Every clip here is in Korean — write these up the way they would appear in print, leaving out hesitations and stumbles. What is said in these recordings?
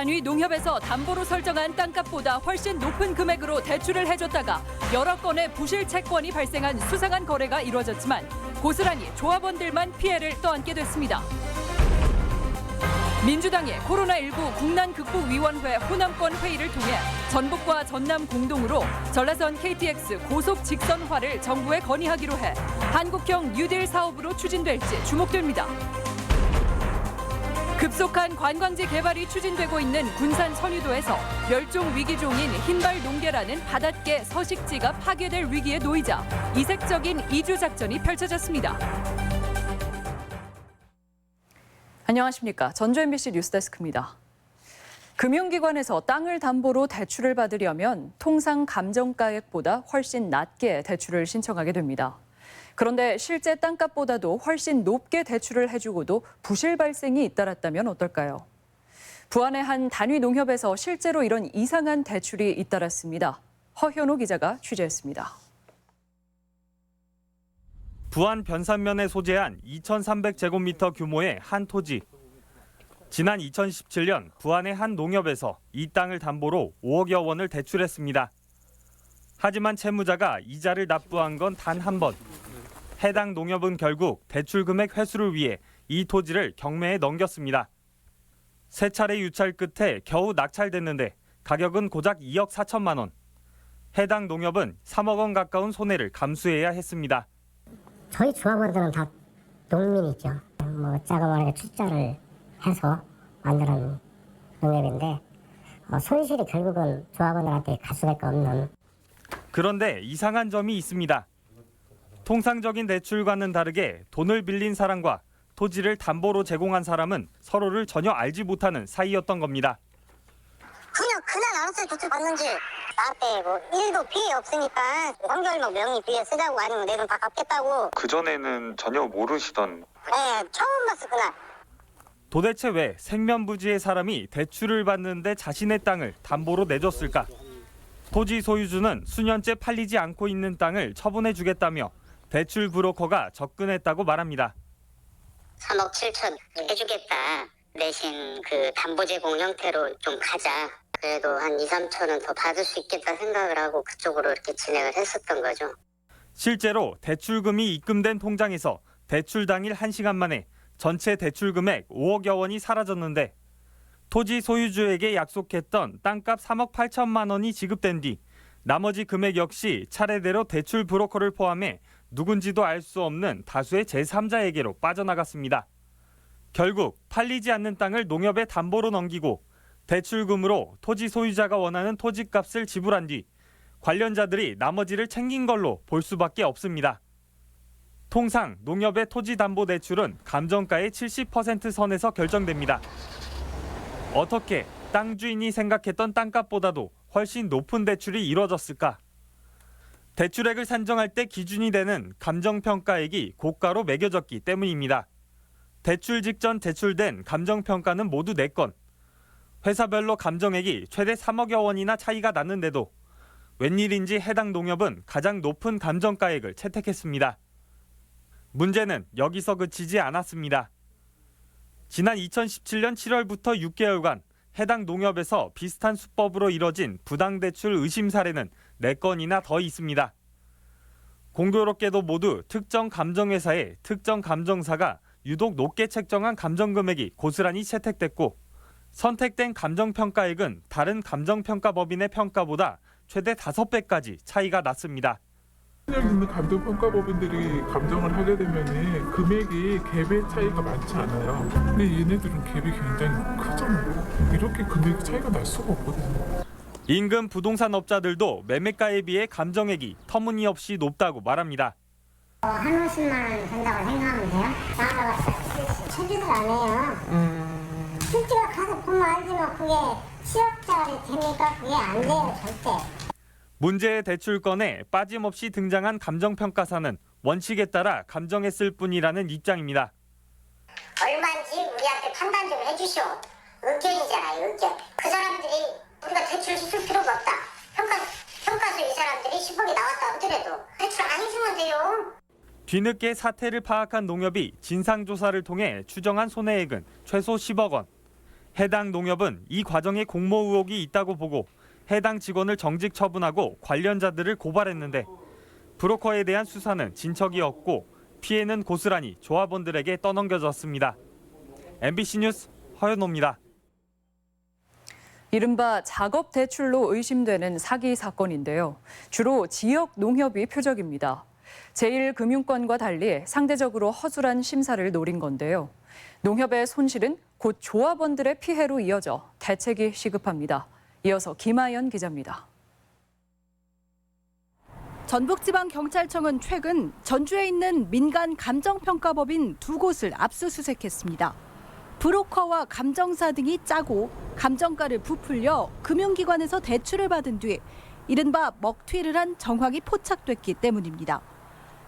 단위 농협에서 담보로 설정한 땅값보다 훨씬 높은 금액으로 대출을 해줬다가 여러 건의 부실 채권이 발생한 수상한 거래가 이루어졌지만 고스란히 조합원들만 피해를 떠안게 됐습니다. 민주당의 코로나19 국난극복위원회 호남권 회의를 통해 전북과 전남 공동으로 전라선 KTX 고속 직선화를 정부에 건의하기로 해 한국형 뉴딜 사업으로 추진될지 주목됩니다. 급속한 관광지 개발이 추진되고 있는 군산 선유도에서 멸종 위기종인 흰발 농개라는 바닷개 서식지가 파괴될 위기에 놓이자 이색적인 이주 작전이 펼쳐졌습니다. 안녕하십니까. 전주 MBC 뉴스데스크입니다. 금융기관에서 땅을 담보로 대출을 받으려면 통상 감정가액보다 훨씬 낮게 대출을 신청하게 됩니다. 그런데 실제 땅값보다도 훨씬 높게 대출을 해주고도 부실 발생이 잇따랐다면 어떨까요? 부안의 한 단위 농협에서 실제로 이런 이상한 대출이 잇따랐습니다. 허현호 기자가 취재했습니다. 부안 변산면에 소재한 2,300제곱미터 규모의 한 토지. 지난 2017년 부안의 한 농협에서 이 땅을 담보로 5억여 원을 대출했습니다. 하지만 채무자가 이자를 납부한 건 단 한 번. 해당 농협은 결국 대출 금액 회수를 위해 이 토지를 경매에 넘겼습니다. 세 차례 유찰 끝에 겨우 낙찰됐는데 가격은 고작 2억 4천만 원. 해당 농협은 3억 원 가까운 손해를 감수해야 했습니다. 저희 조합원들은 다 농민이죠. 자그마하게 투자를 해서 만드는 농협인데 손실이 결국은 조합원들한테 갈 수밖에 없는. 그런데 이상한 점이 있습니다. 통상적인 대출과는 다르게 돈을 빌린 사람과 토지를 담보로 제공한 사람은 서로를 전혀 알지 못하는 사이였던 겁니다. 그냥 알았어요. 대출 받는지. 나한테 뭐 1도 피해 없으니까 3개월만 명의 비에 쓰자고 아니면 내 돈 다 갚겠다고. 그전에는 전혀 모르시던. 네, 처음 봤어 그날. 도대체 왜 생면부지의 사람이 대출을 받는데 자신의 땅을 담보로 내줬을까? 토지 소유주는 수년째 팔리지 않고 있는 땅을 처분해주겠다며 대출 브로커가 접근했다고 말합니다. 3억 7천 해주겠다. 대신 그 담보 제공 형태로 좀 가자. 그래도 한 2, 3천은 더 받을 수 있겠다 생각을 하고 그쪽으로 이렇게 진행을 했었던 거죠. 실제로 대출금이 입금된 통장에서 대출 당일 1시간 만에 전체 대출 금액 5억여 원이 사라졌는데 토지 소유주에게 약속했던 땅값 3억 8천만 원이 지급된 뒤 나머지 금액 역시 차례대로 대출 브로커를 포함해 누군지도 알 수 없는 다수의 제3자에게로 빠져나갔습니다. 결국 팔리지 않는 땅을 농협에 담보로 넘기고 대출금으로 토지 소유자가 원하는 토지값을 지불한 뒤 관련자들이 나머지를 챙긴 걸로 볼 수밖에 없습니다. 통상 농협의 토지담보대출은 감정가의 70% 선에서 결정됩니다. 어떻게 땅 주인이 생각했던 땅값보다도 훨씬 높은 대출이 이뤄졌을까? 대출액을 산정할 때 기준이 되는 감정평가액이 고가로 매겨졌기 때문입니다. 대출 직전 제출된 감정평가는 모두 4건. 회사별로 감정액이 최대 3억여 원이나 차이가 났는데도 웬일인지 해당 농협은 가장 높은 감정가액을 채택했습니다. 문제는 여기서 그치지 않았습니다. 지난 2017년 7월부터 6개월간 해당 농협에서 비슷한 수법으로 이뤄진 부당대출 의심 사례는 4건이나 더 있습니다. 공교롭게도 모두 특정 감정회사의 특정 감정사가 유독 높게 책정한 감정금액이 고스란히 채택됐고 선택된 감정평가액은 다른 감정평가법인의 평가보다 최대 5배까지 차이가 났습니다. 여기 있는 감정평가법인들이 감정을 하게 되면 금액이 갭의 차이가 많지 않아요. 근데 얘네들은 갭이 굉장히 크잖아요. 이렇게 금액 차이가 날 수가 없거든요. 인근 부동산업자들도 매매가에 비해 감정액이 터무니없이 높다고 말합니다. 한 50만 원 된다고 생각하면 돼요? 나가서 체득을 안 해요. 실제로 가서 보면 알지만 그게 7억짜리 됩니까? 그게 안 돼요, 절대. 문제의 대출건에 빠짐없이 등장한 감정평가사는 원칙에 따라 감정했을 뿐이라는 입장입니다. 얼마인지 우리한테 판단 좀 해주시오. 의견이잖아요, 의견. 그 사람들이 우리가 대출 쓸 필요가 없다. 평가서 이 사람들이 10억이 나왔다 하더라도 대출 안 해주면 돼요. 뒤늦게 사태를 파악한 농협이 진상조사를 통해 추정한 손해액은 최소 10억 원. 해당 농협은 이 과정에 공모 의혹이 있다고 보고 해당 직원을 정직 처분하고 관련자들을 고발했는데 브로커에 대한 수사는 진척이 없고 피해는 고스란히 조합원들에게 떠넘겨졌습니다. MBC 뉴스 허연호입니다. 이른바 작업 대출로 의심되는 사기 사건인데요. 주로 지역 농협이 표적입니다. 제1금융권과 달리 상대적으로 허술한 심사를 노린 건데요. 농협의 손실은 곧 조합원들의 피해로 이어져 대책이 시급합니다. 이어서 김아연 기자입니다. 전북지방경찰청은 최근 전주에 있는 민간 감정평가법인 2곳을 압수수색했습니다. 브로커와 감정사 등이 짜고 감정가를 부풀려 금융기관에서 대출을 받은 뒤 이른바 먹튀를 한 정황이 포착됐기 때문입니다.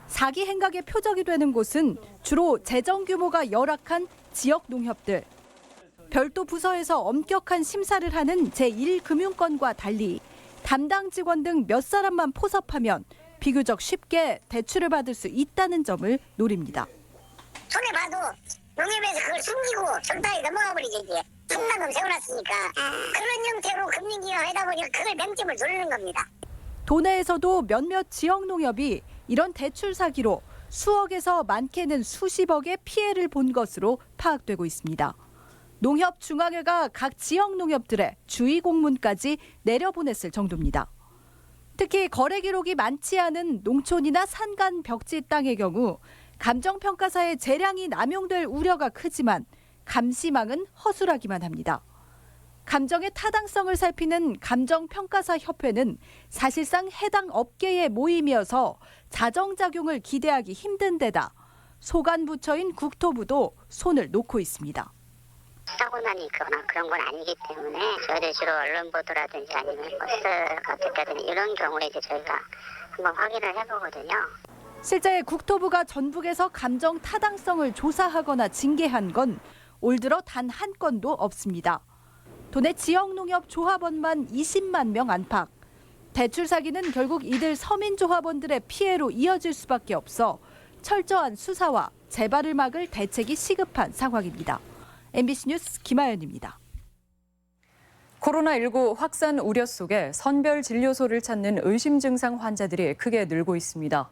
사기 행각의 표적이 되는 곳은 주로 재정 규모가 열악한 지역 농협들. 별도 부서에서 엄격한 심사를 하는 제1금융권과 달리 담당 직원 등 몇 사람만 포섭하면 비교적 쉽게 대출을 받을 수 있다는 점을 노립니다. 손해 봐도 농협에서 그걸 숨기고 정당히 넘어가 버리지 이제. 상담금 세워놨으니까 그런 형태로 금융기관 하다 보니까 그걸 맹점을 노리는 겁니다. 도내에서도 몇몇 지역 농협이 이런 대출 사기로 수억에서 많게는 수십억의 피해를 본 것으로 파악되고 있습니다. 농협 중앙회가 각 지역 농협들의 주의 공문까지 내려보냈을 정도입니다. 특히 거래 기록이 많지 않은 농촌이나 산간 벽지 땅의 경우 감정평가사의 재량이 남용될 우려가 크지만 감시망은 허술하기만 합니다. 감정의 타당성을 살피는 감정평가사 협회는 사실상 해당 업계의 모임이어서 자정작용을 기대하기 힘든 데다 소관 부처인 국토부도 손을 놓고 있습니다. 사고난이 있거나 그런 건 아니기 때문에 저희들 주로 언론 보도라든지 아니면 버스가 됐다든지 이런 경우에 이제 저희가 한번 확인을 해보거든요. 실제 국토부가 전북에서 감정 타당성을 조사하거나 징계한 건 올 들어 단 한 건도 없습니다. 도내 지역 농협 조합원만 20만 명 안팎. 대출 사기는 결국 이들 서민 조합원들의 피해로 이어질 수밖에 없어 철저한 수사와 재발을 막을 대책이 시급한 상황입니다. MBC 뉴스 김아연입니다. 코로나19 확산 우려 속에 선별 진료소를 찾는 의심 증상 환자들이 크게 늘고 있습니다.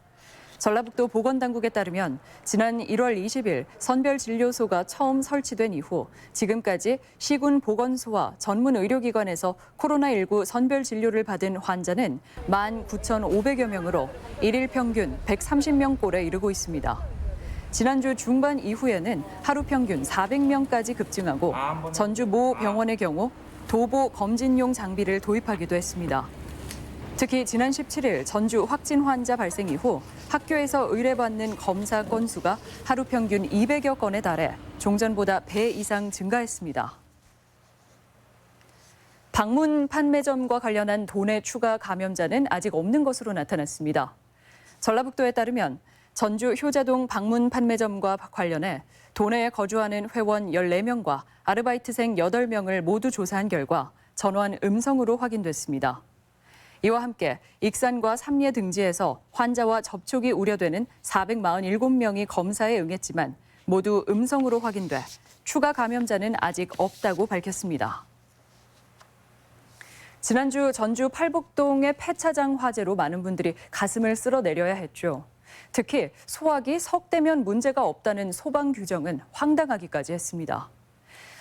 전라북도 보건당국에 따르면 지난 1월 20일 선별 진료소가 처음 설치된 이후 지금까지 시군 보건소와 전문 의료기관에서 코로나19 선별 진료를 받은 환자는 19,500여 명으로 일일 평균 130명꼴에 이르고 있습니다. 지난주 중반 이후에는 하루 평균 400명까지 급증하고 전주 모 병원의 경우 도보 검진용 장비를 도입하기도 했습니다. 특히 지난 17일 전주 확진 환자 발생 이후 학교에서 의뢰받는 검사 건수가 하루 평균 200여 건에 달해 종전보다 배 이상 증가했습니다. 방문 판매점과 관련한 도내 추가 감염자는 아직 없는 것으로 나타났습니다. 전라북도에 따르면 전주 효자동 방문 판매점과 관련해 도내에 거주하는 회원 14명과 아르바이트생 8명을 모두 조사한 결과 전환 음성으로 확인됐습니다. 이와 함께 익산과 삼례 등지에서 환자와 접촉이 우려되는 447명이 검사에 응했지만 모두 음성으로 확인돼 추가 감염자는 아직 없다고 밝혔습니다. 지난주 전주 팔복동의 폐차장 화재로 많은 분들이 가슴을 쓸어내려야 했죠. 특히 소화기 석대면 문제가 없다는 소방 규정은 황당하기까지 했습니다.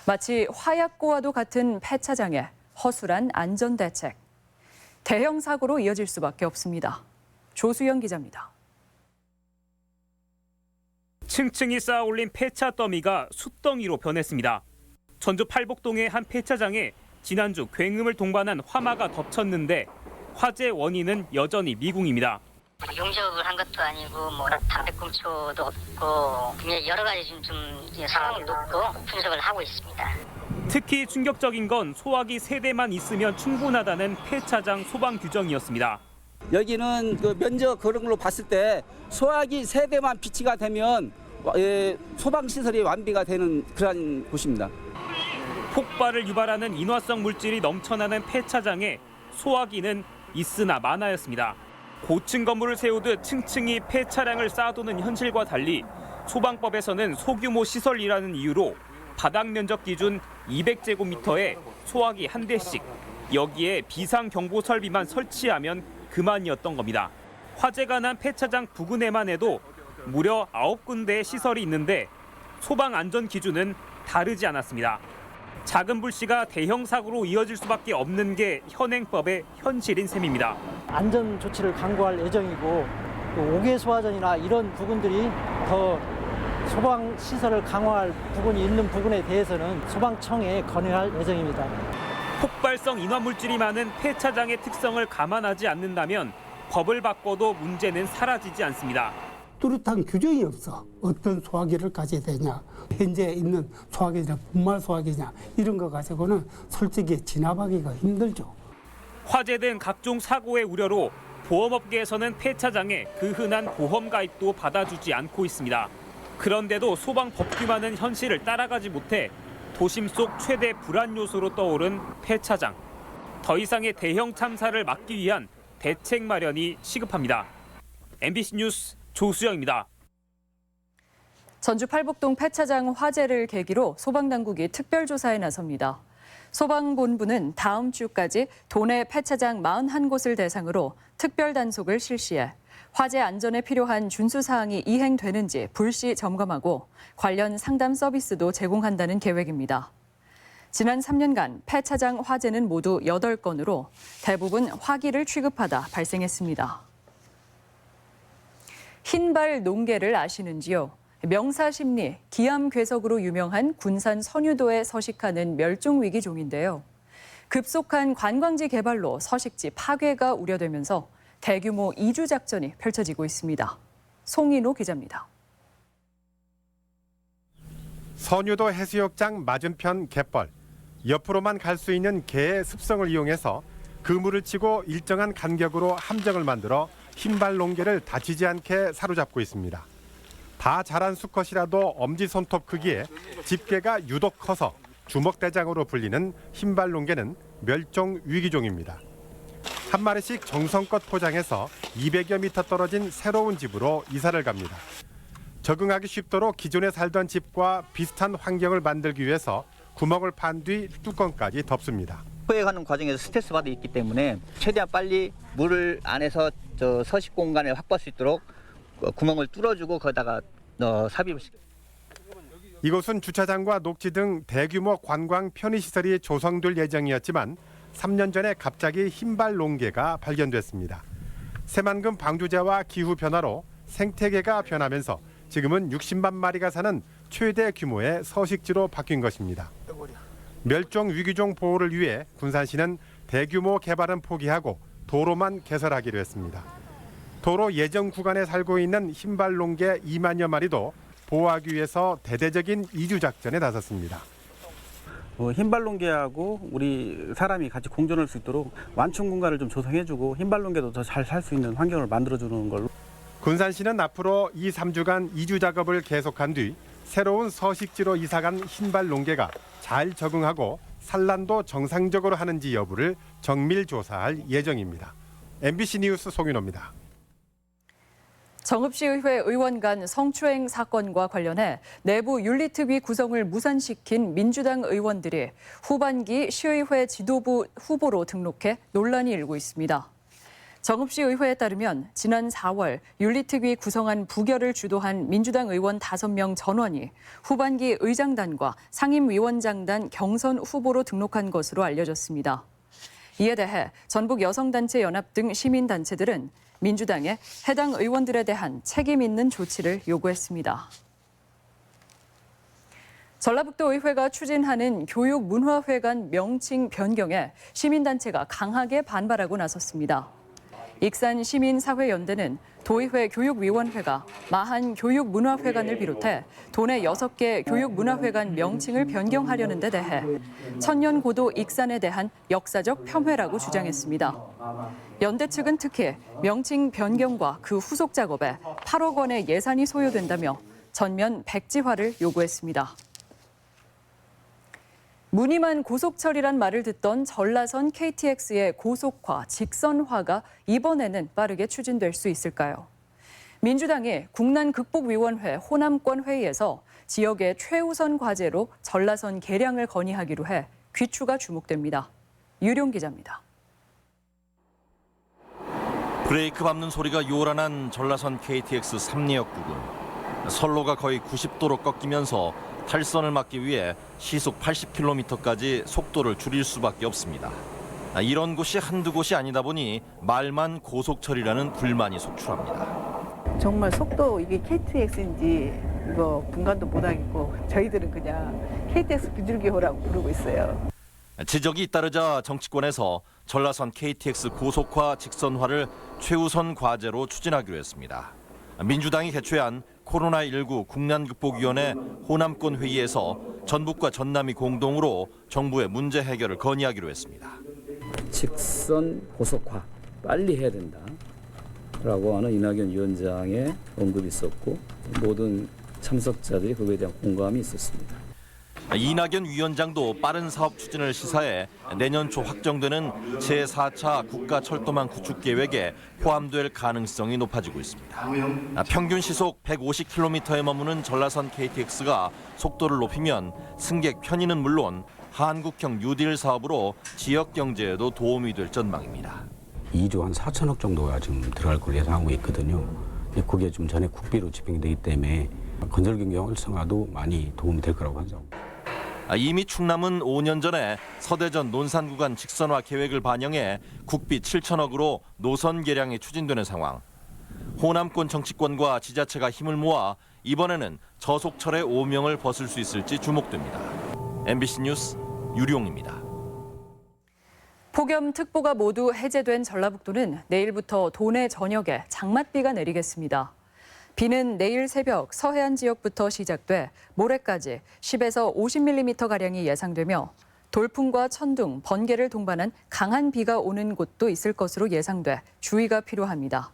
마치 화약고와도 같은 폐차장에 허술한 안전대책. 대형 사고로 이어질 수밖에 없습니다. 조수영 기자입니다. 층층이 쌓아 올린 폐차 더미가 숯더미로 변했습니다. 전주 팔복동의 한 폐차장에 지난주 굉음을 동반한 화마가 덮쳤는데 화재 원인은 여전히 미궁입니다. 용접을 한 것도 아니고 담배꽁초도 없고 여러 가지 좀 상황을 놓고 분석을 하고 있습니다. 특히 충격적인 건 소화기 3대만 있으면 충분하다는 폐차장 소방 규정이었습니다. 여기는 그 면적 그런 걸로 봤을 때 소화기 3대만 비치가 되면 소방 시설이 완비가 되는 그런 곳입니다. 폭발을 유발하는 인화성 물질이 넘쳐나는 폐차장에 소화기는 있으나 마나였습니다. 고층 건물을 세우듯 층층이 폐차량을 쌓아두는 현실과 달리 소방법에서는 소규모 시설이라는 이유로 바닥 면적 기준 200제곱미터에 소화기 한 대씩, 여기에 비상경보 설비만 설치하면 그만이었던 겁니다. 화재가 난 폐차장 부근에만 해도 무려 9군데의 시설이 있는데 소방 안전 기준은 다르지 않았습니다. 작은 불씨가 대형 사고로 이어질 수밖에 없는 게 현행법의 현실인 셈입니다. 안전 조치를 강구할 예정이고 또 5개 소화전이나 이런 부분들이 더 소방 시설을 강화할 부분이 있는 부분에 대해서는 소방청에 건의할 예정입니다. 폭발성 인화물질이 많은 폐차장의 특성을 감안하지 않는다면 법을 바꿔도 문제는 사라지지 않습니다. 뚜렷한 규정이 없어. 어떤 소화기를 가져야 되냐, 현재 있는 소화기냐, 분말 소화기냐 이런 거 가지고는 솔직히 진압하기가 힘들죠. 화재 등 각종 사고의 우려로 보험업계에서는 폐차장에 그 흔한 보험 가입도 받아주지 않고 있습니다. 그런데도 소방 법규만은 현실을 따라가지 못해 도심 속 최대 불안 요소로 떠오른 폐차장. 더 이상의 대형 참사를 막기 위한 대책 마련이 시급합니다. MBC 뉴스 조수영입니다. 전주 팔복동 폐차장 화재를 계기로 소방당국이 특별조사에 나섭니다. 소방본부는 다음 주까지 도내 폐차장 41곳을 대상으로 특별단속을 실시해 화재 안전에 필요한 준수사항이 이행되는지 불시 점검하고 관련 상담 서비스도 제공한다는 계획입니다. 지난 3년간 폐차장 화재는 모두 8건으로 대부분 화기를 취급하다 발생했습니다. 흰발 농개를 아시는지요? 명사십리, 기암괴석으로 유명한 군산 선유도에 서식하는 멸종위기종인데요. 급속한 관광지 개발로 서식지 파괴가 우려되면서 대규모 이주 작전이 펼쳐지고 있습니다. 송인호 기자입니다. 선유도 해수욕장 맞은편 갯벌. 옆으로만 갈 수 있는 개의 습성을 이용해서 그물을 치고 일정한 간격으로 함정을 만들어 흰발 농개를 다치지 않게 사로잡고 있습니다. 다 자란 수컷이라도 엄지손톱 크기에 집게가 유독 커서 주먹대장으로 불리는 흰발 농개는 멸종 위기종입니다. 한 마리씩 정성껏 포장해서 200여 미터 떨어진 새로운 집으로 이사를 갑니다. 적응하기 쉽도록 기존에 살던 집과 비슷한 환경을 만들기 위해서 구멍을 판 뒤 뚜껑까지 덮습니다. 포획하는 과정에서 스트레스 받아 있기 때문에 최대한 빨리 물을 안에서 서식 공간을 확보할 수 있도록 구멍을 뚫어주고 거기다가 삽입을 시킵니다. 이곳은 주차장과 녹지 등 대규모 관광 편의시설이 조성될 예정이었지만 3년 전에 갑자기 흰발 농개가 발견됐습니다. 새만금 방조제와 기후 변화로 생태계가 변하면서 지금은 60만 마리가 사는 최대 규모의 서식지로 바뀐 것입니다. 멸종 위기종 보호를 위해 군산시는 대규모 개발은 포기하고 도로만 개설하기로 했습니다. 도로 예정 구간에 살고 있는 흰발 농개 2만여 마리도 보호하기 위해서 대대적인 이주 작전에 나섰습니다. 흰발 농개하고 우리 사람이 같이 공존할 수 있도록 완충 공간을 좀 조성해주고 흰발 농개도 더 잘 살 수 있는 환경을 만들어주는 걸로. 군산시는 앞으로 2, 3주간 이주 작업을 계속한 뒤 새로운 서식지로 이사간 흰발 농개가 잘 적응하고 산란도 정상적으로 하는지 여부를 정밀 조사할 예정입니다. MBC 뉴스 송윤호입니다. 정읍시의회 의원 간 성추행 사건과 관련해 내부 윤리특위 구성을 무산시킨 민주당 의원들이 후반기 시의회 지도부 후보로 등록해 논란이 일고 있습니다. 정읍시의회에 따르면 지난 4월 윤리특위 구성안 부결을 주도한 민주당 의원 5명 전원이 후반기 의장단과 상임위원장단 경선 후보로 등록한 것으로 알려졌습니다. 이에 대해 전북여성단체연합 등 시민단체들은 민주당에 해당 의원들에 대한 책임 있는 조치를 요구했습니다. 전라북도 의회가 추진하는 교육문화회관 명칭 변경에 시민단체가 강하게 반발하고 나섰습니다. 익산시민사회연대는 도의회 교육위원회가 마한 교육문화회관을 비롯해 도내 6개 교육문화회관 명칭을 변경하려는 데 대해 천년고도 익산에 대한 역사적 폄훼라고 주장했습니다. 연대 측은 특히 명칭 변경과 그 후속 작업에 8억 원의 예산이 소요된다며 전면 백지화를 요구했습니다. 무늬만 고속철이란 말을 듣던 전라선 KTX의 고속화, 직선화가 이번에는 빠르게 추진될 수 있을까요? 민주당이 국난극복위원회 호남권 회의에서 지역의 최우선 과제로 전라선 개량을 건의하기로 해 귀추가 주목됩니다. 유룡 기자입니다. 브레이크 밟는 소리가 요란한 전라선 KTX 삼리역 부근. 선로가 거의 90도로 꺾이면서 탈선을 막기 위해 시속 80km까지 속도를 줄일 수밖에 없습니다. 이런 곳이 한두 곳이 아니다 보니 말만 고속철이라는 불만이 속출합니다. 정말 속도 이게 KTX인지 이거 분간도 못하겠고 저희들은 그냥 KTX 비둘기호라고 부르고 있어요. 지적이 잇따르자 정치권에서 전라선 KTX 고속화 직선화를 최우선 과제로 추진하기로 했습니다. 민주당이 개최한 코로나19 국난극복위원회 호남권 회의에서 전북과 전남이 공동으로 정부의 문제 해결을 건의하기로 했습니다. 직선 고속화 빨리 해야 된다라고 하는 이낙연 위원장의 언급이 있었고 모든 참석자들이 그거에 대한 공감이 있었습니다. 이낙연 위원장도 빠른 사업 추진을 시사해 내년 초 확정되는 제4차 국가철도망 구축 계획에 포함될 가능성이 높아지고 있습니다. 평균 시속 150km에 머무는 전라선 KTX가 속도를 높이면 승객 편의는 물론 한국형 뉴딜 사업으로 지역 경제에도 도움이 될 전망입니다. 2조 한 4천억 정도가 지금 들어갈 걸 예상하고 있거든요. 그게 좀 전에 국비로 집행이 되기 때문에 건설 경기 활성화도 많이 도움이 될 거라고 생각합니다. 이미 충남은 5년 전에 서대전 논산 구간 직선화 계획을 반영해 국비 7천억으로 노선 개량이 추진되는 상황. 호남권 정치권과 지자체가 힘을 모아 이번에는 저속철의 오명을 벗을 수 있을지 주목됩니다. MBC 뉴스 유룡입니다. 폭염특보가 모두 해제된 전라북도는 내일부터 도내 전역에 장맛비가 내리겠습니다. 비는 내일 새벽 서해안 지역부터 시작돼 모레까지 10에서 50mm가량이 예상되며 돌풍과 천둥, 번개를 동반한 강한 비가 오는 곳도 있을 것으로 예상돼 주의가 필요합니다.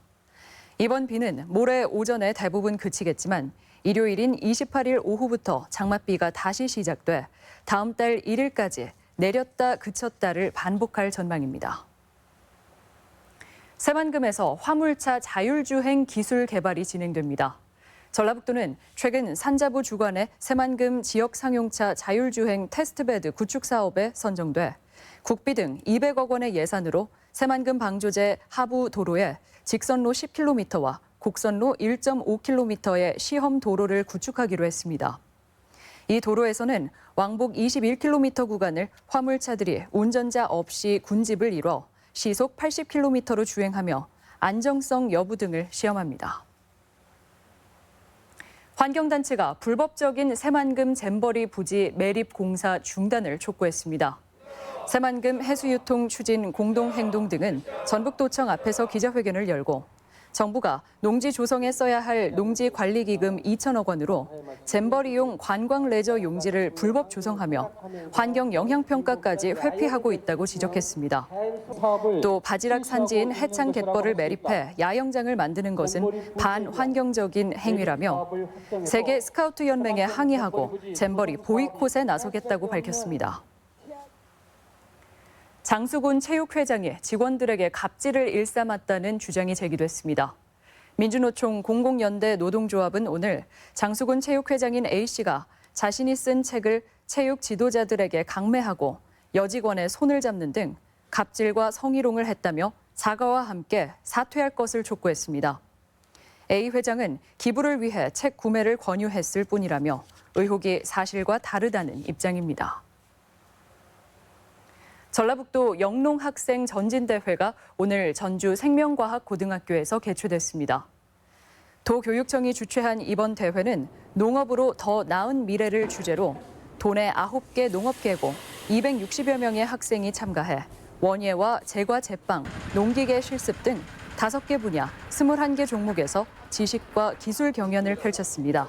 이번 비는 모레 오전에 대부분 그치겠지만 일요일인 28일 오후부터 장맛비가 다시 시작돼 다음 달 1일까지 내렸다 그쳤다를 반복할 전망입니다. 새만금에서 화물차 자율주행 기술 개발이 진행됩니다. 전라북도는 최근 산자부 주관의 새만금 지역 상용차 자율주행 테스트베드 구축 사업에 선정돼 국비 등 200억 원의 예산으로 새만금 방조제 하부 도로에 직선로 10km와 곡선로 1.5km의 시험 도로를 구축하기로 했습니다. 이 도로에서는 왕복 21km 구간을 화물차들이 운전자 없이 군집을 이뤄 시속 80km로 주행하며 안정성 여부 등을 시험합니다. 환경단체가 불법적인 새만금 잼버리 부지 매립 공사 중단을 촉구했습니다. 새만금 해수유통 추진 공동행동 등은 전북도청 앞에서 기자회견을 열고 정부가 농지 조성에 써야 할 농지관리기금 2천억 원으로 잼버리용 관광 레저 용지를 불법 조성하며 환경 영향평가까지 회피하고 있다고 지적했습니다. 또 바지락 산지인 해창 갯벌을 매립해 야영장을 만드는 것은 반환경적인 행위라며 세계 스카우트 연맹에 항의하고 잼버리 보이콧에 나서겠다고 밝혔습니다. 장수군 체육회장이 직원들에게 갑질을 일삼았다는 주장이 제기됐습니다. 민주노총 공공연대 노동조합은 오늘 장수군 체육회장인 A씨가 자신이 쓴 책을 체육 지도자들에게 강매하고 여직원의 손을 잡는 등 갑질과 성희롱을 했다며 사과와 함께 사퇴할 것을 촉구했습니다. A 회장은 기부를 위해 책 구매를 권유했을 뿐이라며 의혹이 사실과 다르다는 입장입니다. 전라북도 영농학생 전진대회가 오늘 전주 생명과학고등학교에서 개최됐습니다. 도교육청이 주최한 이번 대회는 농업으로 더 나은 미래를 주제로 도내 9개 농업계고 260여 명의 학생이 참가해 원예와 제과 제빵, 농기계 실습 등 5개 분야 21개 종목에서 지식과 기술 경연을 펼쳤습니다.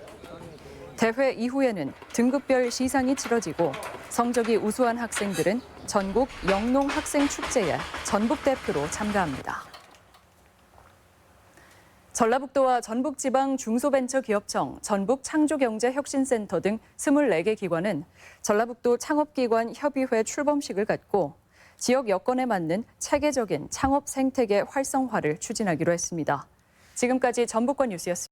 대회 이후에는 등급별 시상이 치러지고 성적이 우수한 학생들은 전국 영농학생축제에 전북대표로 참가합니다. 전라북도와 전북지방 중소벤처기업청, 전북창조경제혁신센터 등 24개 기관은 전라북도 창업기관 협의회 출범식을 갖고 지역 여건에 맞는 체계적인 창업 생태계 활성화를 추진하기로 했습니다. 지금까지 전북권 뉴스였습니다.